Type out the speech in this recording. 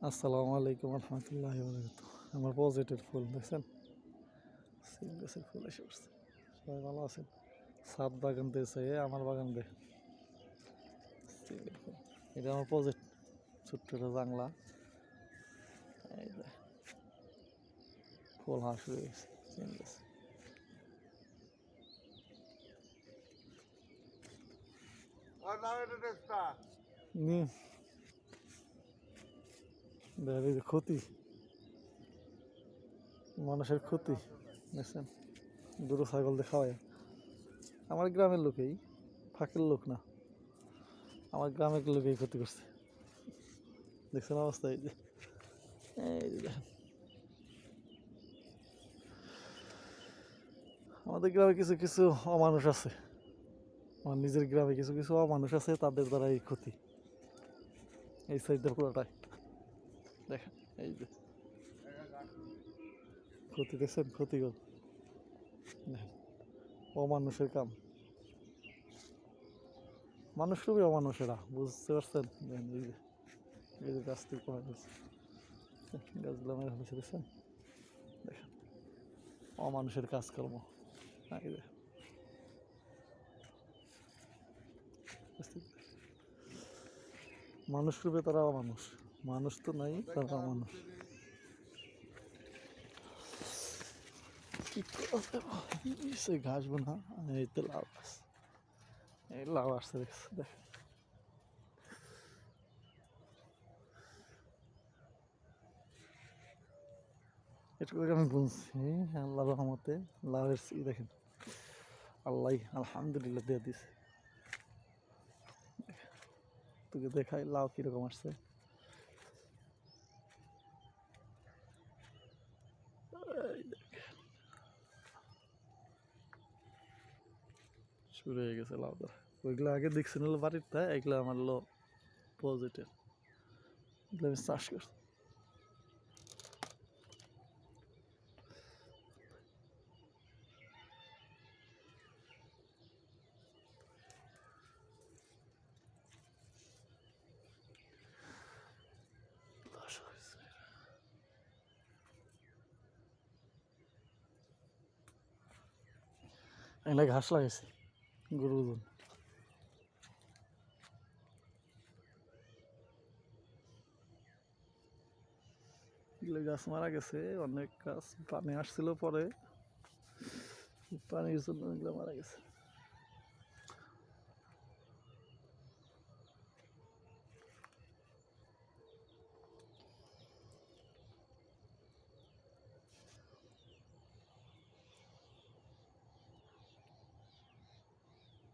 আসসালামু আলাইকুম রহমতুল্লাহি বারাকাতুহু। আমার পজিটিভ ফুল দেখছেন, সিম গাছের ফুল এসে পড়ছে। সবাই ভালো আছেন? সাত বাগান দিয়েছে আমার বাগান দে সিমের ফুল। এটা আমার পজিটিভ ছোট্ট একটা জাংলা। এই যে ফুল হাঁস হয়ে গেছে সিম গাছে। ক্ষতি মানুষের ক্ষতি দেখছেন, গরু ছাগল দিয়ে খাওয়ায়। আমার গ্রামের লোকেই, ফাঁকের লোক না, আমার গ্রামের লোকেই ক্ষতি করছে। দেখছেন অবস্থা? এই যে দেখেন, আমাদের গ্রামে কিছু কিছু অমানুষ আছে, আমার নিজের গ্রামে কিছু কিছু অমানুষ আছে, তাদের দ্বারা এই ক্ষতি। এই সাইডটা পুরোটাই দেখেন, এই যে ক্ষতি দেখছেন, ক্ষতিকর দেখেন, অমানুষের কাম। মানুষ খুবই অমানুষেরা, বুঝতে পারছেন? দেখেন এই যে গাছ থেকে পড়া গেছে, গাছগুলো মেরে ফেলেছে দেখছেন, দেখেন অমানুষের কাজকর্ম। এই যে মানুষ রূপে তারা অমানুষ, মানুষ তো নাই, তারা অমানুষ। ঘাস বোনা, এই তো লাউ গাছ, এই লাউ আসছে দেখেন। একটু করে আমি বুনছি আল্লাহ রহমতে। লাউয়ের দেখেন, আল্লাহ আলহামদুলিল্লাহ দিয়ে দিছে। তোকে দেখাই লাউ কিরকম আসছে। শুরু হয়ে গেছে লাউ ধরা। ওইগুলো আগে দেখছি নিল বাড়িতে, এগুলো আমার লো পজিটিভ, এগুলো আমি চাষ করছি। এগুলো ঘাস লাগাইছি গরুর জন্য। এগুলো গাছ মারা গেছে, অনেক গাছ পানি আসছিল, পরে পানির জন্য এগুলো মারা গেছে।